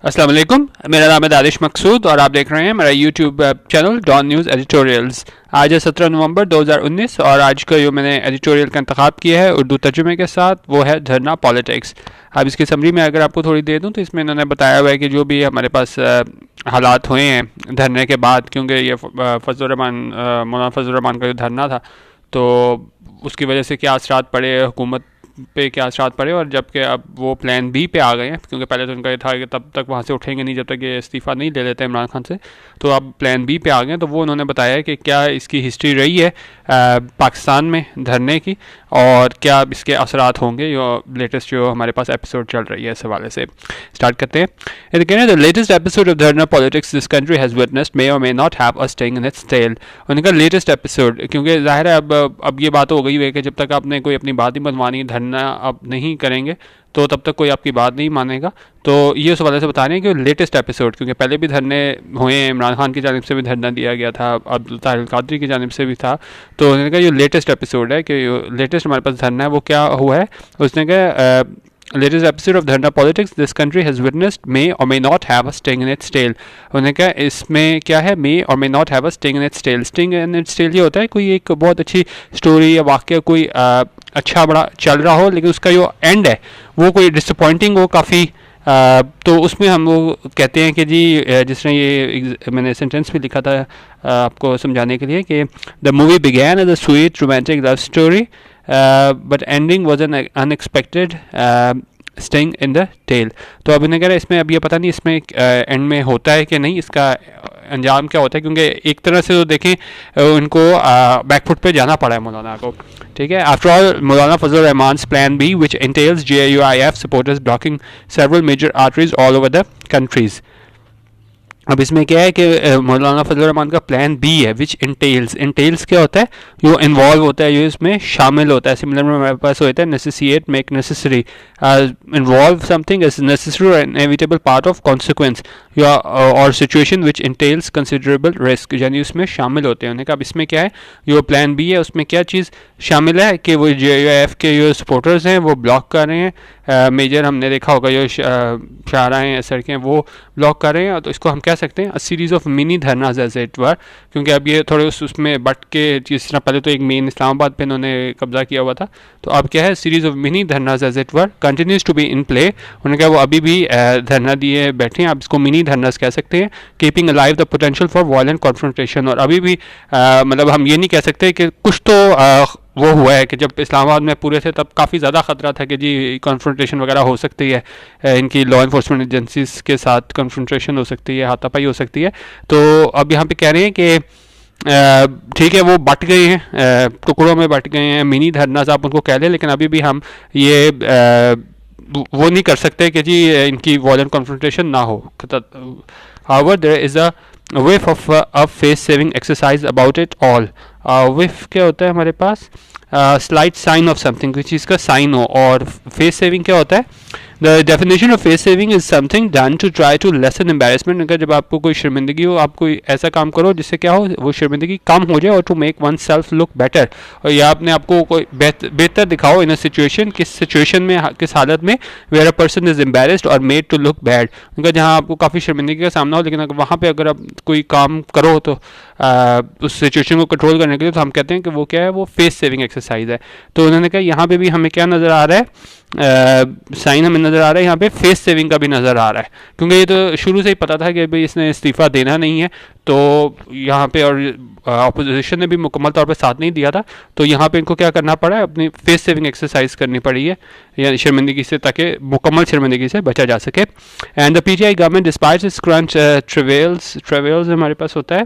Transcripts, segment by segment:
अस्सलाम वालेकुम, मेरा नाम है दानिश मकसूद और आप देख रहे हैं मेरा YouTube channel Dawn news editorials. आज है 17 नवंबर 2019 और आज का जो मैंने एडिटोरियल का इंतखाब किया है उर्दू तर्जुमे के साथ वो है धरना पॉलिटिक्स। अब इसकी समरी में अगर आपको थोड़ी दे दूं तो इसमें इन्होंने बताया हुआ है कि जो भी हमारे पास हालात हुए हैं धरने के बाद, क्योंकि ये मौलाना फजल रहमान का जो धरना था तो उसकी वजह से क्या असरात पड़े हुकूमत पे, क्या असरात पड़े, और जबकि अब वो प्लान बी पे आ गए हैं, क्योंकि पहले तो उनका ये था कि तब तक वहाँ से उठेंगे नहीं जब तक ये इस्तीफ़ा नहीं ले लेते इमरान खान से, तो अब प्लान बी पे आ गए हैं। तो वो उन्होंने बताया है कि क्या इसकी हिस्ट्री रही है पाकिस्तान में धरने की और क्या इसके असरात होंगे। जो लेटेस्ट जो हमारे पास एपिसोड चल रही है इस हवाले से स्टार्ट करते हैं। ये कहते हैं the latest episode of dharna politics this country has witnessed may or may not have a sting in its tail. उनका लेटेस्ट एपिसोड, क्योंकि जाहिर है अब ये बात हो गई है कि जब तक आपने कोई अपनी बात ही मनवानी, धरना अब नहीं करेंगे तो तब तक कोई आपकी बात नहीं मानेगा। तो ये उस वाले से बता रहे हैं कि लेटेस्ट एपिसोड, क्योंकि पहले भी धरने हुए हैं, इमरान खान की जानिब से भी धरना दिया गया था, अब्दुल ताहिर कादरी की जानिब से भी था, तो उन्होंने कहा ये लेटेस्ट एपिसोड है कि लेटेस्ट हमारे पास धरना है वो क्या हुआ है। उसने कहा latest episode of Dharna Politics this country has witnessed may or may not have a sting in its tail। उन्होंने कहा इसमें क्या है, may or may not have a sting in its tail। sting in its tail ये होता है कोई एक बहुत अच्छी स्टोरी या वाक्य कोई अच्छा बड़ा चल रहा हो लेकिन उसका जो एंड है वो कोई डिसअपॉइंटिंग हो काफ़ी, तो उसमें हम वो कहते हैं कि जी जिसने ये मैंने सेंटेंस भी लिखा था आपको समझाने के लिए कि the movie began as a sweet romantic love story but ending was an unexpected sting in the tail. तो अब इन्हें कह रहा है इसमें अब ये पता नहीं इसमें एंड में होता है कि नहीं, इसका अंजाम क्या होता है, क्योंकि एक तरह से तो देखें उनको बैकफुट पे जाना पड़ा है मौलाना को। ठीक है, after all Maulana Fazl Rehman plan B which entails JUIF supporters blocking several major arteries all over the countries. अब इसमें क्या है कि मौलाना फजल रहमान का प्लान बी है विच इंटेल्स क्या होता है, जो इन्वॉल्व होता है, जो इसमें शामिल होता है। सिमिलर में हमारे पास होता है necessitate, make necessary, involve something as necessary or inevitable part of consequence या और situation which entails considerable risk, यानी उसमें शामिल होते हैं। उन्होंने कहा अब इसमें क्या है, जो प्लान बी है उसमें क्या चीज़ शामिल है कि वो JUIF के जो सपोर्टर्स हैं वो ब्लॉक कर रहे हैं, मेजर हमने देखा होगा जो शाहराहें सड़कें वो ब्लॉक कर रहे हैं, तो इसको हम कह सकते हैं series of mini dharnas as it were, क्योंकि अब ये थोड़े उसमें बट के जिस तरह पहले तो एक मेन इस्लामाबाद पे इन्होंने कब्जा किया हुआ था, तो अब क्या है series of mini dharnas as it were continues to be in play. उन्होंने कहा वो अभी भी धरना दिए बैठे हैं, आप इसको मिनी धरनाज कह सकते हैं, keeping alive the potential for violent confrontation. और अभी भी मतलब हम ये नहीं कह सकते कि कुछ तो वो हुआ है कि जब इस्लामाबाद में पूरे थे तब काफ़ी ज़्यादा ख़तरा था कि जी कॉन्फ्रंटेशन वगैरह हो सकती है, इनकी लॉ इन्फोर्समेंट एजेंसीज के साथ कॉन्फ्रंटेशन हो सकती है, हाथापाई हो सकती है। तो अब यहाँ पे कह रहे हैं कि ठीक है वो बट गए हैं, टुकड़ों में बट गए हैं, मिनी धरनाज आप उनको कह लें, लेकिन अभी भी हम ये वो नहीं कर सकते कि जी इनकी वॉयलेंट कॉन्फ्रंटेशन ना हो। However there is a whiff of a face saving exercise about it all. Whiff क्या होता है हमारे पास, स्लाइट साइन ऑफ समथिंग, कोई चीज़ का साइन हो, और फेस सेविंग क्या होता है, the definition of face saving is something done to try to lessen embarrassment. अगर जब आपको कोई शर्मिंदगी हो, आप कोई ऐसा काम करो जिससे क्या हो वो शर्मिंदगी कम हो जाए, और to make oneself look better, और या आपने आपको कोई बेहतर दिखाओ इन अ सिचुएशन, किस सिचुएशन में किस हालत में where a person is embarrassed और मेड टू लुक बैड, उनका जहाँ आपको काफ़ी शर्मिंदगी का सामना हो, लेकिन अगर वहाँ पर अगर आप कोई काम करो तो उस सिचुएशन को कंट्रोल करने के लिए, तो हम कहते हैं कि वो क्या है, वो फेस सेविंग एक्सरसाइज है। तो उन्होंने कहा यहाँ पे भी हमें क्या नज़र आ रहा है, साइन हमें नज़र आ रहा है, यहाँ पे फेस सेविंग का भी नज़र आ रहा है, क्योंकि ये तो शुरू से ही पता था कि भाई इसने इस्तीफ़ा देना नहीं है, तो यहाँ पे और अपोजिशन ने भी मुकम्मल तौर पे साथ नहीं दिया था, तो यहाँ पे इनको क्या करना पड़ा है, अपनी फेस सेविंग एक्सरसाइज करनी पड़ी है, यानी शर्मिंदगी से, ताकि मुकम्मल शर्मिंदगी से बचा जा सके। And the PTI government despite it's crunch travels हमारे पास होता है,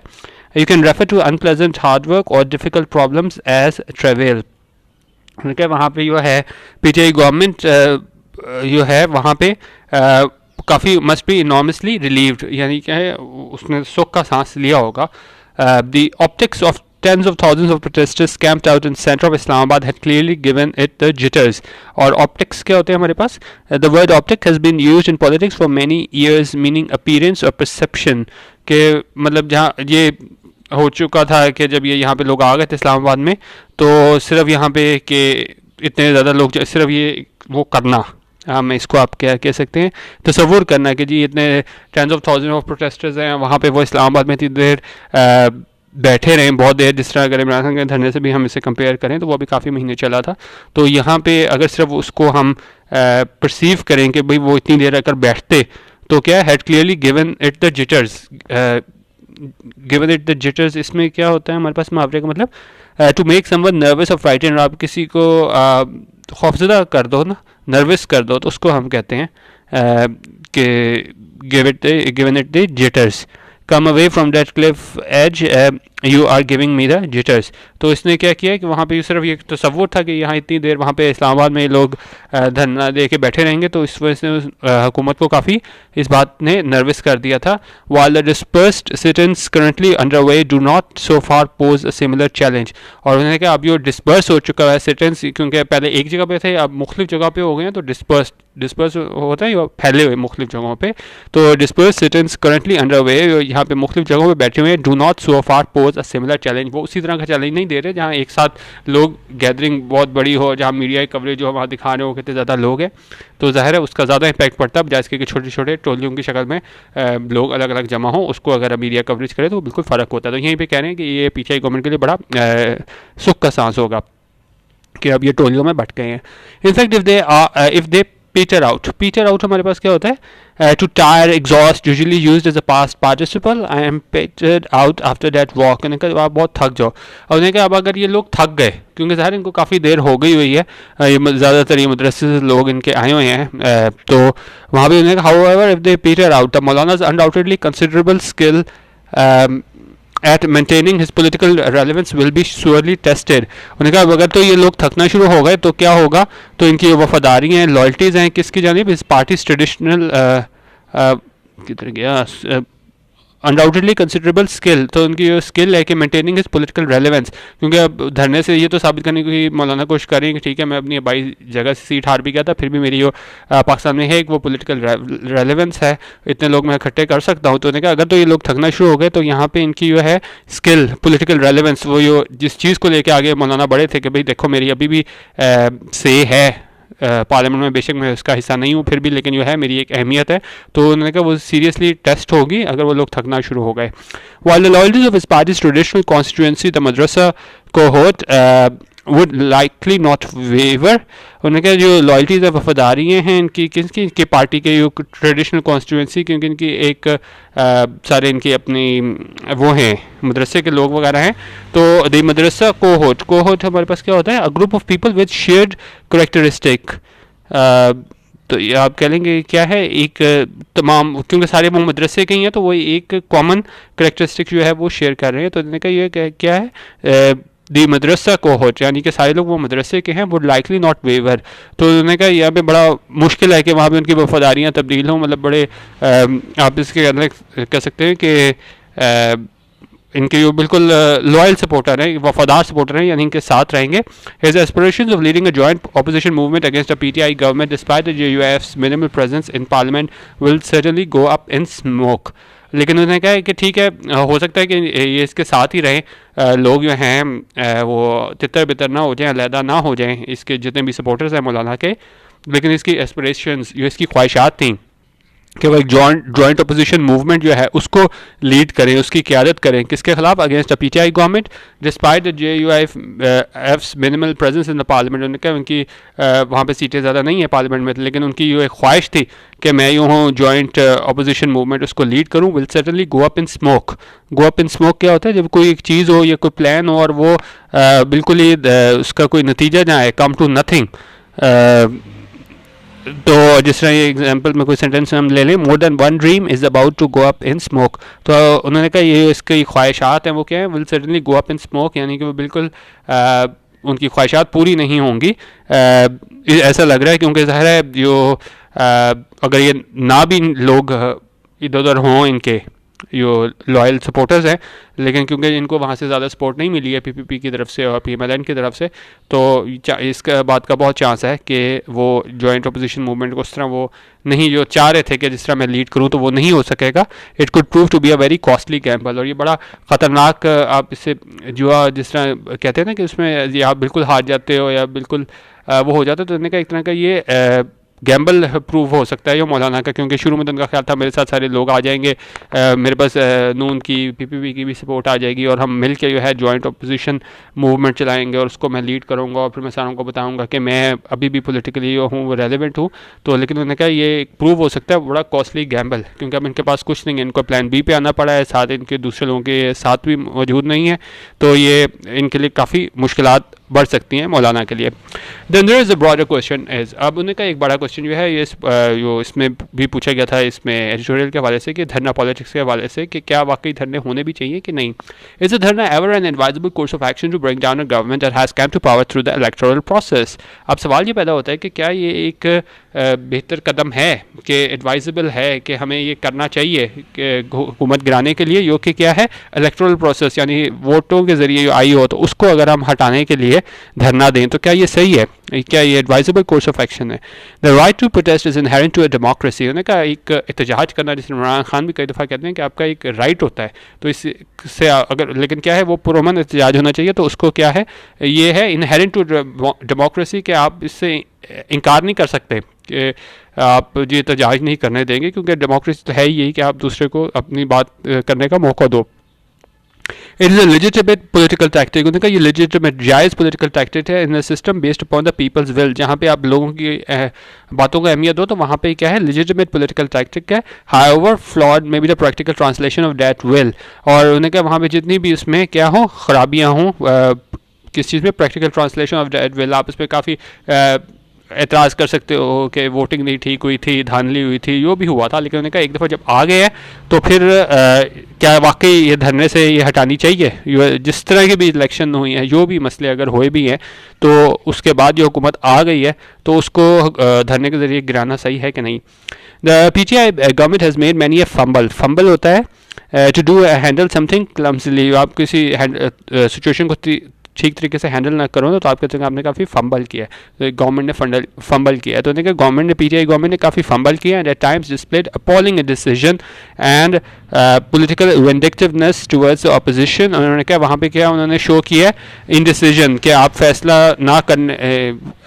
you can refer to unpleasant hard work or difficult problems as travail। ठीक है, वहाँ पे जो है PTI गवर्नमेंट जो है वहाँ पे काफ़ी मस्ट बी इनॉर्मसली रिलीव्ड, यानी क्या है उसने सुख का सांस लिया होगा। The optics of tens of thousands of protesters camped out in center of Islamabad had clearly given it the jitters। और optics क्या होते हैं हमारे पास, the word optic has been used in politics for many years meaning appearance or perception, के मतलब जहाँ ये हो चुका था कि जब ये यहाँ पे लोग आ गए थे इस्लामाबाद में, तो सिर्फ यहाँ पे कि इतने ज़्यादा लोग सिर्फ ये वो करना हम इसको आप क्या कह सकते हैं, तसव्वुर करना कि जी इतने tens of thousand of protesters हैं वहाँ पे, वो इस्लामाबाद में इतनी देर बैठे रहें, बहुत देर, जिस तरह अगर इमरान खान के धरने से भी हम इसे कंपेयर करें तो वो भी काफ़ी महीने चला था। तो यहाँ पे अगर सिर्फ उसको हम परसीव करें कि भाई वो इतनी देर अगर बैठते तो क्या had clearly given it the jitters, given it the jitters, इसमें क्या होता है हमारे पास मुहावरे का मतलब टू मेक समवन नर्वस और फ्राइटेंड, आप किसी को खौफजदा कर दो ना, नर्वस कर दो, तो उसको हम कहते हैं कि given it the jitters, come away from that cliff edge, you are giving me the jitters. तो इसने क्या किया कि वहाँ पे सिर्फ ये तसव्वुर था कि यहाँ इतनी देर वहाँ पे इस्लामाबाद में लोग धरना दे के बैठे रहेंगे, तो इस वजह से हुकूमत को काफ़ी इस बात ने नर्वस कर दिया था। While the dispersed sit ins currently under way do not so far pose a similar challenge, और उन्होंने कहा अब ये डिस्पर्स हो चुका है सिटेंस, क्योंकि पहले एक जगह पे थे अब मुख्तलिफ जगह पे हो गए हैं, तो डिस्पर्स होता है फैले हुए मुख्तलिफ जगहों पे, तो डिस्पर्स सिटेंस करंटली अंडर वे, यहाँ पे मुख्तलिफ जगहों पे बैठे हुए हैं, do not so far pose a similar challenge, वो उसी तरह का चैलेंज नहीं दे रहे जहाँ एक साथ लोग गैदरिंग बहुत बड़ी हो, जहाँ मीडिया की कवरेज जो वहाँ दिखा रहे हो कितने ज़्यादा लोग हैं, तो ज़ाहिर है उसका ज़्यादा इंपैक्ट पड़ता है, बजाय इसके कि छोटे छोटे टोलियों की शक्ल में लोग अलग अलग जमा हों, उसको अगर मीडिया कवरेज करे तो बिल्कुल फ़र्क होता है। तो यहीं पर कह रहे हैं कि ये पीछे गवर्नमेंट के लिए बड़ा सुख का सांस होगा कि अब ये टोलियों में बट गए हैं। In fact if they peter out हमारे पास क्या होता है, to tire exhaust, usually used as a past participle, I am petered out after that walk, उन्होंने कहा आप बहुत थक जाओ, और उन्होंने कहा अब अगर ये लोग थक गए, क्योंकि ज़ाहिर इनको काफ़ी देर हो गई हुई है, ये ज़्यादातर ये मदरसे से लोग इनके आए हुए हैं, तो वहाँ भी उन्होंने कहा however if they peter out the Maulana's undoubtedly considerable skill at maintaining his political relevance will be surely tested। उन्होंने कहा अगर तो ये लोग थकना शुरू हो गए तो क्या होगा, तो इनकी वफादारी हैं, लॉयल्टीज़ हैं किसकी जानिब, इस पार्टीज ट्रेडिशनल किधर गया, अनडाउटेडली कंसिडरेबल स्किल, तो उनकी जो स्किल है कि मेंटेनिंग इज पॉलिटिकल रेलेवेंस, क्योंकि अब धरने से ये तो साबित करने की मौलाना कोशिश कर रही है कि ठीक है मैं अपनी बाई जगह से सीट हार भी गया था, फिर भी मेरी जो पाकिस्तान में है एक वो पॉलिटिकल रेलेवेंस है, इतने लोग मैं इकट्ठे कर सकता हूँ। तो उन्होंने कहा अगर तो ये लोग थकना शुरू हो गए तो यहाँ पे इनकी जो है स्किल, पॉलिटिकल रेलेवेंस, वो जो जिस चीज़ को लेके आगे मौलाना बड़े थे कि भाई देखो मेरी अभी भी से है पार्लियामेंट में, बेशक मैं उसका हिस्सा नहीं हूँ फिर भी, लेकिन जो है मेरी एक अहमियत है, तो उन्होंने कहा वो सीरियसली टेस्ट होगी अगर वो लोग थकना शुरू हो गए। While the loyalties of his parties traditional constituency the madrasa cohort would likely not waver, उन्होंने कहा जो लॉयल्टीज़ है वफादारियाँ हैं इनकी किसकी, इनकी पार्टी के जो ट्रेडिशनल कॉन्स्टिट्यूएंसी, क्योंकि इनकी एक सारे इनकी अपनी वो हैं मदरसे के लोग वगैरह हैं, तो द मदरसा कोहोर्ट हमारे पास क्या होता है, a group of people with shared characteristic, तो ये आप कह लेंगे क्या है, एक तमाम, क्योंकि सारे वो मदरसे के ही हैं तो वो एक कॉमन करेक्टरिस्टिक जो है वो शेयर कर रहे हैं, तो उन्होंने कहा ये क्या है, दी मदरसा कोहोर्ट, यानी कि सारे लोग वो मदरसे के हैं, वुड लाइकली नॉट वेवर, तो उन्होंने कहा यहाँ पे बड़ा मुश्किल है कि वहाँ पे उनकी वफादारियाँ तब्दील हों, मतलब बड़े आप इसके अंदर कह सकते हैं कि इनके जो बिल्कुल लॉयल सपोर्टर हैं, वफादार सपोर्टर हैं, यानी इनके साथ रहेंगे। His aspirations of leading a joint opposition movement against the PTI government despite the JUF's minimal presence in parliament will certainly go up in smoke, लेकिन उन्होंने कहा कि ठीक है हो सकता है कि ये इसके साथ ही रहें, लोग जो हैं वो तितर बितर ना हो जाएं, अलहदा ना हो जाएं इसके जितने भी सपोर्टर्स हैं मौलाना के, लेकिन इसकी एस्पिरेशंस जो इसकी ख्वाहिशात थी कि वो एक जॉइंट अपोजिशन मूवमेंट जो है उसको लीड करें, उसकी क़यादत करें, किसके खिलाफ, against the PTI government despite the JUF's minimal presence in the parliament, उन्होंने कहा उनकी वहाँ पे सीटें ज़्यादा नहीं है पार्लियामेंट में, लेकिन उनकी जो एक ख्वाहिश थी कि मैं यूँ हूँ जॉइंट अपोजिशन मूवमेंट उसको लीड करूँ, will certainly go up in smoke. Go up in smoke क्या होता है, जब कोई एक चीज़ हो या कोई प्लान हो और वो बिल्कुल ही उसका कोई नतीजा ना आए, कम टू नथिंग, तो जिस तरह ये एग्जांपल में कोई सेंटेंस हम ले लें, more than one dream is about to go up in smoke, तो उन्होंने कहा ये इसकी ख्वाहिशात हैं वो क्या है, will certainly go up in smoke, यानी कि वो बिल्कुल उनकी ख्वाहिशात पूरी नहीं होंगी, ऐसा लग रहा है, क्योंकि ज़ाहिर है जो अगर ये ना भी लोग इधर उधर हों इनके जो लॉयल सपोर्टर्स हैं, लेकिन क्योंकि इनको वहाँ से ज़्यादा सपोर्ट नहीं मिली है पीपीपी की तरफ से और पीएमएलएन की तरफ से, तो इसका बात का बहुत चांस है कि वो जॉइंट अपोजिशन मूवमेंट को उस तरह वो नहीं जो चाह रहे थे कि जिस तरह मैं लीड करूँ तो वो नहीं हो सकेगा। It could prove to be a very costly gamble, और ये बड़ा ख़तरनाक, आप इससे जुआ जिस तरह कहते हैं ना कि उसमें आप बिल्कुल हार जाते हो या बिल्कुल वो हो जाता है, तो उन्होंने कहा एक तरह का ये गैम्बल प्रूव हो सकता है ये मौलाना का, क्योंकि शुरू में तो उनका ख्याल था मेरे साथ सारे लोग आ जाएंगे, मेरे पास नून की पीपीपी की भी सपोर्ट आ जाएगी और हम मिल के जो है जॉइंट अपोजिशन मूवमेंट चलाएंगे और उसको मैं लीड करूँगा और फिर मैं सारों को बताऊँगा कि मैं अभी भी पोलिटिकली हूँ, रेलिवेंट हूँ। तो लेकिन उन्होंने कहा ये प्रूव हो सकता है बड़ा कॉस्टली गैम्बल, क्योंकि अब इनके पास कुछ नहीं है, इनको प्लान बी पे आना पड़ा है, साथ इनके दूसरे लोगों के साथ भी मौजूद नहीं है, तो ये इनके लिए काफ़ी मुश्किलात बढ़ सकती हैं मौलाना के लिए। Then there is a broader question is, अब उन्हें का एक बड़ा क्वेश्चन जो है ये जो इसमें भी पूछा गया था इसमें एडिटोरियल के हवाले से कि धरना पॉलिटिक्स के हवाले से कि क्या वाकई धरने होने भी चाहिए कि नहीं। Is a dharna ever an advisable course of action to bring down a government that has come to power through the electoral process. अब सवाल ये पैदा होता है कि क्या ये एक बेहतर कदम है कि एडवाइजेबल है कि हमें ये करना चाहिए कि हुकूमत गिराने के लिए, जो कि क्या है इलेक्टोरल प्रोसेस यानी वोटों के ज़रिए जो आई हो, तो उसको अगर हम हटाने के लिए धरना दें तो क्या ये सही है, क्या ये एडवाइजेबल कोर्स ऑफ एक्शन है। The right to protest is inherent to a democracy, उन्होंने कहा एक एहतजाज करना, जिसमें इमरान खान भी कई दफ़ा कहते हैं कि आपका एक राइट होता है, तो इससे अगर लेकिन क्या है वो पुरअमन एहतजाज होना चाहिए, तो उसको क्या है ये है इनहेरेंट टू डेमोक्रेसी कि आप इससे इनकार नहीं कर सकते कि आप ये एहतजाज नहीं करने देंगे, क्योंकि डेमोक्रेसी तो है ही यही कि आप दूसरे को अपनी बात करने का मौका दो। It is a legitimate political tactic, उन्होंने कहा ये लेजिटिमेट जायज़ पोलिटिकल टैक्टिक है in a system based upon the people's will, जहाँ पे आप लोगों की बातों को अहमियत दो, तो वहाँ पे क्या है लेजिटिमेट पोलिटिकल टैक्टिक है। However flawed may be the practical translation of that will, और उन्होंने कहा वहाँ पे जितनी भी उसमें क्या हो खराबियाँ हों किस चीज़ में practical translation of that will, आप इस पर काफ़ी एतराज़ कर सकते हो कि वोटिंग नहीं ठीक हुई थी, धांधली हुई थी, जो भी हुआ था, लेकिन उन्होंने कहा एक दफ़ा जब आ गए हैं तो फिर क्या वाकई ये धरने से ये हटानी चाहिए। जिस तरह की भी इलेक्शन हुई हैं, जो भी मसले अगर हुए भी हैं, तो उसके बाद जो हुकूमत आ गई है तो उसको धरने के ज़रिए गिराना सही है कि नहीं। The PTI government has made many a fumble होता है टू डू हैंडल समथिंग क्लम्सली, आप किसी सिचुएशन को ठीक तरीके से हैंडल ना करो तो आप कहते हैं आपने काफ़ी फंबल किया है, तो गवर्नमेंट ने फंबल किया है, तो देखिए गवर्नमेंट ने पीटीआई गवर्नमेंट ने काफ़ी फंबल किया and at times displayed appalling decision and political vindictiveness towards the opposition. उन्होंने क्या वहाँ पे क्या उन्होंने शो किया इनडिसीजन कि आप फैसला ना करने,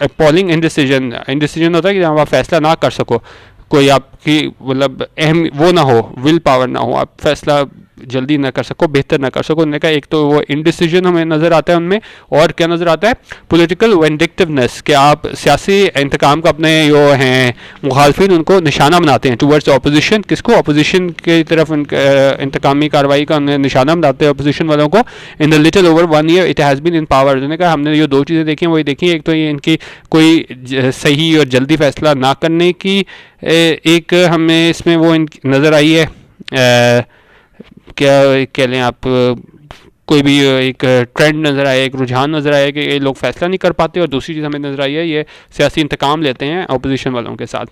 अपॉलिंग इनडिसीजन होता है कि जहाँ आप फैसला ना कर सको, कोई आपकी मतलब अहम वो ना हो, विल पावर ना हो, आप फैसला जल्दी ना कर सको, बेहतर ना कर सको। उन्होंने कहा एक तो वो इनडिसीजन हमें नज़र आता है उनमें, और क्या नज़र आता है पॉलिटिकल विंडिक्टिवनेस, कि आप सियासी इंतकाम का अपने जो हैं मुखालफिन उनको निशाना बनाते हैं टूवर्ड्स ऑपोजिशन, किसको अपोजिशन की तरफ इंतकामी कार्रवाई का उन्हें निशाना बनाते हैं अपोजिशन वालों को। In the little over 1 year it has been in power, उन्होंने कहा हमने जो 2 चीज़ें देखी हैं वही देखी, एक तो ये इनकी कोई सही और जल्दी फैसला ना करने की एक हमें इसमें वो नज़र आई है, क्या कह लें आप, कोई भी एक ट्रेंड नज़र आया, एक रुझान नज़र आया कि ये लोग फैसला नहीं कर पाते, और दूसरी चीज़ हमें नज़र आई है ये सियासी इंतकाम लेते हैं अपोजिशन वालों के साथ,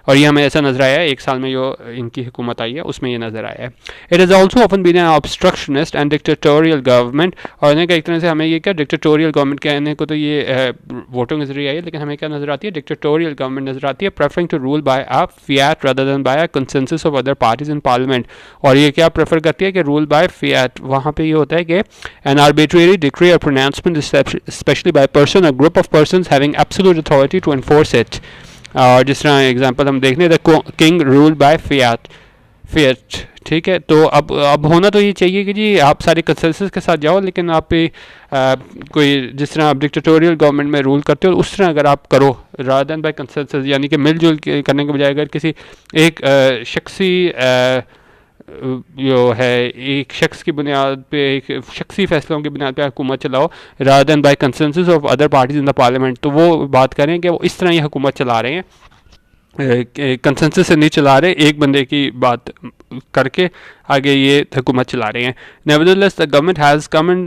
और ये हमें ऐसा नज़र आया है 1 साल में जो इनकी हुकूमत आई है उसमें ये नज़र आया है। It is also often been an obstructionist and dictatorial government, और इन्हें एक तरह से हमें ये क्या डिक्टेटोरियल गवर्नमेंट कहने को तो ये वोटों के जरिए आई है, लेकिन हमें क्या नज़र आती है डिक्टेटोरियल गवर्नमेंट नज़र आती है, preferring to rule by a fiat rather than by a consensus of other parties in parliament. और ये क्या प्रेफर करती है कि रूल बाय फियाट, वहाँ पे ये होता है कि an arbitrary decree or pronouncement specially by person or group of persons having absolute authority to enforce it. और जिस तरह एग्जांपल हम देखने the king rule by fiat, ठीक है। तो अब होना तो ये चाहिए कि जी आप सारे कंसेंसस के साथ जाओ, लेकिन आप कोई जिस तरह आप डिक्टेटोरियल गवर्नमेंट में रूल करते हो उस तरह अगर आप करो रादर देन बाय कंसेंसस, यानी कि मिलजुल करने के बजाय अगर किसी एक शख्सी जो है एक शख्स की बुनियाद पे, एक शख्सी फैसलों की बुनियाद पे हुकूमत चलाओ rather than by consensus of other parties in the parliament, तो वो बात करें कि वो इस तरह ये हुकूमत चला रहे हैं, कंसेंसस से नहीं चला रहे, एक बंदे की बात करके आगे ये हुकूमत चला रहे हैं। Nevertheless the government has come in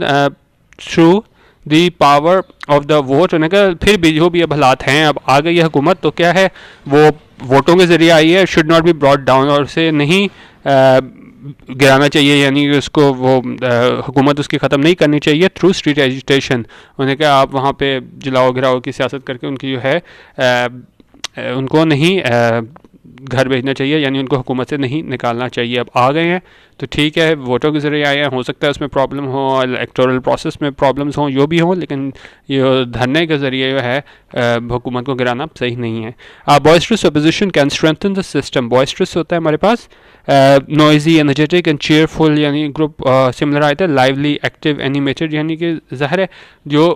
through the power of the vote, उन्होंने कहा फिर भी जो भी अब हालात हैं, अब आ गई है हुकूमत तो क्या है वो वोटों के ज़रिए आई है, should not be brought down, और उसे नहीं गिराना चाहिए, यानी उसको वो हुकूमत उसकी ख़त्म नहीं करनी चाहिए थ्रू स्ट्रीट एजिटेशन। उन्होंने कहा आप वहाँ पे जलाओ गिराओ की सियासत करके उनकी जो है उनको नहीं घर भेजना चाहिए, यानी उनको हुकूमत से नहीं निकालना चाहिए। अब आ गए हैं तो ठीक है, वोटों के ज़रिए आए हैं, हो सकता है उसमें प्रॉब्लम हो, इलेक्टोरल प्रोसेस में प्रॉब्लम्स हों, जो भी हों, लेकिन ये धरने के ज़रिए जो है हुकूमत को गिराना सही नहीं है। Boisterous opposition can strengthen the system. Boisterous होता है हमारे पास नॉइजी, एनर्जेटिक एंड चेयरफुल, यानी ग्रुप सिमिलर आया था लाइवली, एक्टिव, एनिमेटेड, यानी कि ज़ाहिर है जो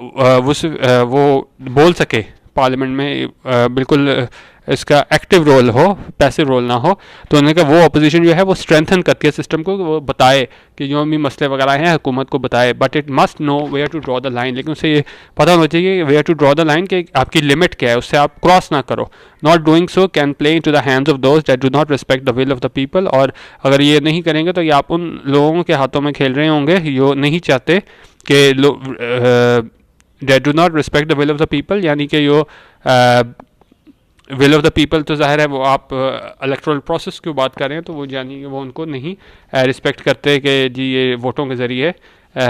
वो बोल सके पार्लियामेंट में, बिल्कुल इसका एक्टिव रोल हो, पैसिव रोल ना हो। तो उन्होंने कहा वो अपोजिशन जो है वो स्ट्रेंथन करके सिस्टम को, वो बताए कि जो भी मसले वगैरह हैं हुकूमत को बताए, but it must know where to draw the line. लेकिन उसे ये पता होना चाहिए where to draw the line, कि आपकी लिमिट क्या है, उससे आप क्रॉस ना करो। Not doing so can play into the hands of those that do not respect the will of the people. और अगर ये नहीं करेंगे तो ये आप उन लोगों के हाथों में खेल रहे होंगे जो नहीं चाहते कि that do not respect the will of the people, यानी कि जो विल ऑफ द पीपल तो ज़ाहिर है वो आप इलेक्ट्रल प्रोसेस की बात कर रहे हैं, तो वो यानी वो उनको नहीं रिस्पेक्ट करते कि जी ये वोटों के ज़रिए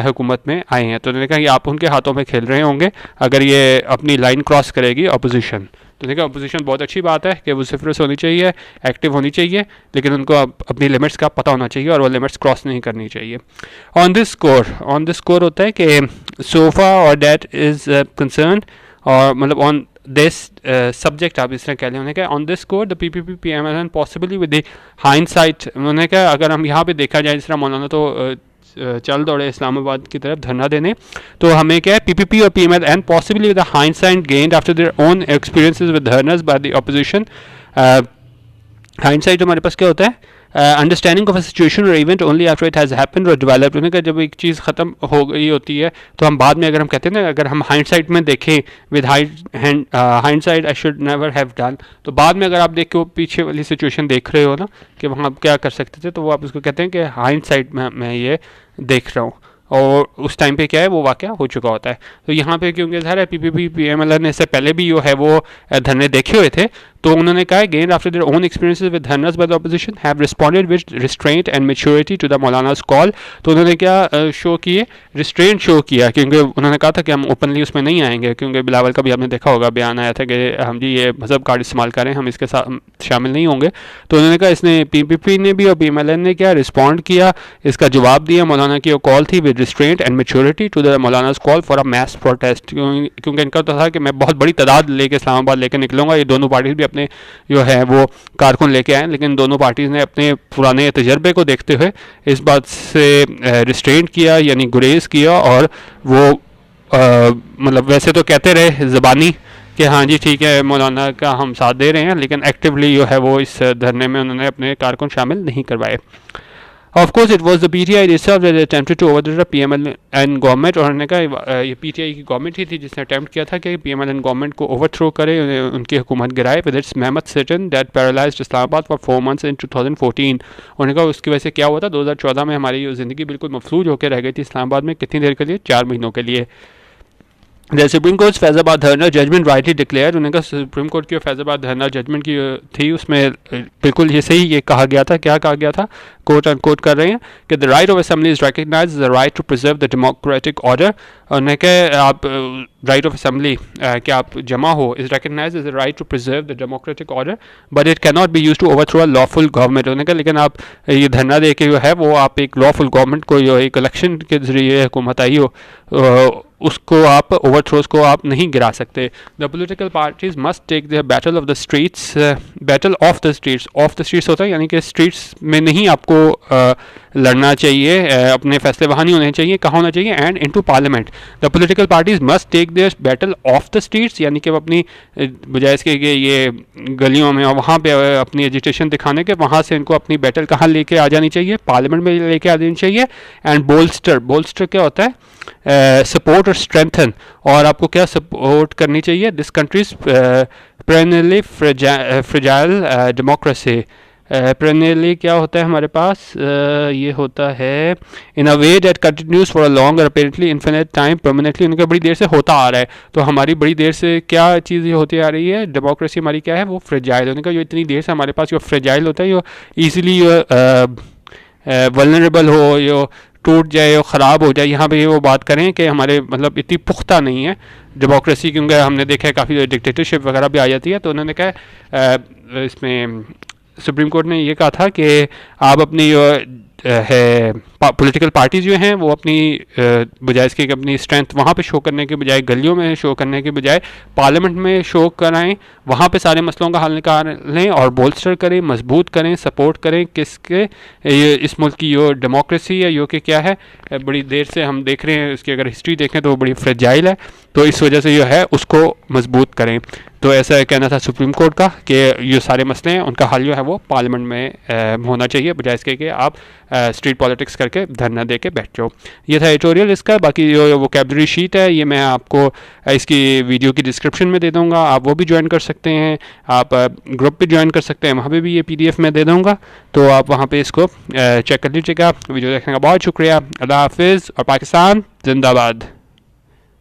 हुकूमत में आए हैं। तो उन्होंने कहा कि आप उनके हाथों में खेल रहे होंगे अगर ये अपनी लाइन क्रॉस करेगी अपोजिशन। तो देखा अपोजिशन बहुत अच्छी बात है कि वो सिफरस होनी चाहिए, एक्टिव होनी चाहिए, लेकिन उनको अपनी लिमिट्स का पता होना चाहिए और वो लिमिट्स क्रॉस नहीं करनी चाहिए। ऑन दिस स्कोर होता है कि सोफा और डैट इज़ कंसर्न, और मतलब ऑन दिस सब्जेक्ट आप इस तरह कह लें। उन्होंने कहा on this score the PPP PMLN possibly with the hindsight. उन्होंने कहा अगर हम यहाँ पे देखा जाए, जिस तरह मौलाना तो चल दौड़े इस्लामाबाद की तरफ धरना देने, तो हमें क्या है PPP और PMLN possibly with the hindsight gained after their own experiences with dharnas by the opposition. Hindsight हमारे पास क्या होता है, understanding of a situation or event only after it has happened और डेवलप्ड। उन्होंने कहा जब एक चीज़ ख़त्म हो गई होती है तो हम बाद में, अगर हम कहते हैं ना, अगर हम हाइंडसाइट में देखें with hindsight I should never have done, तो बाद में अगर आप देख के वो पीछे वाली सिचुएशन देख रहे हो ना कि वहाँ आप क्या कर सकते थे, तो वो आप उसको कहते हैं कि हाइंडसाइट में मैं ये देख रहा हूँ, और उस टाइम पे क्या है वो वाक़या हो चुका होता है। तो यहाँ पे क्योंकि ज़ाहिर है PPP PMLN ने इससे पहले भी जो है वो धरने देखे हुए थे, तो उन्होंने कहा gain after their own experiences with dharnas by the opposition have responded with restraint and maturity to the Maulana's call. तो उन्होंने क्या शो किए, रिस्ट्रेंट शो किया, क्योंकि उन्होंने कहा था कि हम ओपनली उसमें नहीं आएंगे, क्योंकि बिलावल का भी आपने देखा होगा बयान आया था कि हम जी ये मजहब कार्ड इस्तेमाल करें, हम इसके साथ शामिल नहीं होंगे। तो उन्होंने कहा इसने PPP ने भी और PMLN ने क्या रिस्पॉन्ड किया, इसका जवाब दिया। मौलाना की कॉल थी with restraint and maturity to the Maulana's call for a mass protest, क्योंकि इनका तो था कि मैं बहुत बड़ी तादाद लेके इस्लामाबाद लेके निकलूंगा। ये दोनों पार्टीज भी अपने जो है वो कारकुन लेके आए, लेकिन दोनों पार्टीज ने अपने पुराने तजर्बे को देखते हुए इस बात से रिस्ट्रेंट किया, यानी गुरेज किया, और वो मतलब वैसे तो कहते रहे ज़बानी कि हाँ जी ठीक है मौलाना का हम साथ दे रहे हैं, लेकिन एक्टिवली जो है वो इस धरने में उन्होंने अपने कारकुन शामिल नहीं करवाए। Of course, it was the PTI itself that attempted to overthrow the PMLN government। और उन्होंने कहा ये PTI की गवर्नमेंट ही थी जिसने अटैम्प्ट किया था कि PMLN गवर्नमेंट को ओवरथ्रो करे, उनकी हुकूमत गिराए, with its mammoth sit-in that paralyzed Islamabad for 4 months in 2014। उन्होंने कहा उसकी वजह से क्या हुआ था, 2014 में हमारी ज़िंदगी बिल्कुल मफलूज होकर रह गई थी इस्लामाबाद में। कितनी देर के लिए, 4 महीनों के लिए। The Supreme Court's फैज़ाबाद धरना जजमेंट राइटली डिक्लेयर। उन्होंने कहा सुप्रीम कोर्ट की फैज़ाबाद धरना जजमेंट की थी, उसमें बिल्कुल ये सही ये कहा गया था, क्या कहा गया था, कोट अनकोट कर रहे हैं कि the right of assembly is recognised the right to preserve the democratic order. उन्होंने कहा आप राइट ऑफ असेंबली कि आप जमा हो is recognised as the right to preserve the democratic order, but it can not be used to overthrow a lawful government. उन्होंने कहा लेकिन आप ये धरना दे के जो है वो आप एक लॉफुल गवर्नमेंट को, जो एक इलेक्शन के जरिए हुकूमत आई हो, उसको आप ओवरथ्रोज को आप नहीं गिरा सकते। The political parties must take the battle of the streets, battle of the streets होता है यानी कि स्ट्रीट्स में नहीं आपको लड़ना चाहिए, अपने फैसले वहाँ नहीं होने चाहिए, कहाँ होना चाहिए, and into parliament. The political parties must take their battle of the streets, यानी कि अपनी बजाय इसके कि ये गलियों में और वहाँ पे अपनी एजिटेशन दिखाने के, वहाँ से इनको अपनी बैटल कहाँ लेके आ जानी चाहिए, पार्लियामेंट में लेके आ जानी चाहिए। एंड बोल्स्टर क्या होता है, सपोर्ट और स्ट्रेंथन, और आपको क्या सपोर्ट करनी चाहिए, this country's perennially fragile democracy. Perennially क्या होता है हमारे पास, ये होता है in a way that continues for a long or apparently infinite time permanently. उनका बड़ी देर से होता आ रहा है, तो हमारी बड़ी देर से क्या चीज़ होती आ रही है, डेमोक्रेसी हमारी क्या है, वो फ्रेजाइल। उनका जो इतनी देर से हमारे पास जो फ्रेजाइल होता है, जो ईजिली वल्नरेबल हो, जो टूट जाए और ख़राब हो जाए, यहाँ पे वो बात करें कि हमारे मतलब इतनी पुख्ता नहीं है डेमोक्रेसी, क्योंकि हमने देखा है काफ़ी डिक्टेटरशिप वगैरह भी आ जाती है। तो उन्होंने कहा इसमें सुप्रीम कोर्ट ने ये कहा था कि आप अपनी है पॉलिटिकल पार्टी जो हैं वो अपनी बजाय इसके कि अपनी स्ट्रेंथ वहाँ पे शो करने के बजाय गलियों में शो करने के बजाय पार्लियामेंट में शो कराएं, वहाँ पे सारे मसलों का हल निकालें और बोल्स्टर करें, मजबूत करें, सपोर्ट करें किसके ये इस मुल्क की जो डेमोक्रेसी है जो कि क्या है बड़ी देर से हम देख रहे हैं, उसकी अगर हिस्ट्री देखें तो वो बड़ी फ्रेजाइल है, तो इस वजह से जो है उसको मजबूत करें। तो ऐसा कहना था सुप्रीम कोर्ट का कि ये सारे मसले हैं उनका हल जो है वो पार्लियामेंट में होना चाहिए, बजाय इसके कि आप स्ट्रीट पॉलिटिक्स करके धरना दे के बैठ जाओ। ये था एडिटोरियल इसका। बाकी जो वोकैबुलरी शीट है ये मैं आपको इसकी वीडियो की डिस्क्रिप्शन में दे दूँगा, आप वो भी ज्वाइन कर सकते हैं, आप ग्रुप पे ज्वाइन कर सकते हैं, वहाँ पे भी ये PDF में दे दूँगा, तो आप वहाँ पे इसको चेक कर लीजिएगा। वीडियो देखने का बहुत शुक्रिया। अल्लाह हाफिज़ और पाकिस्तान जिंदाबाद।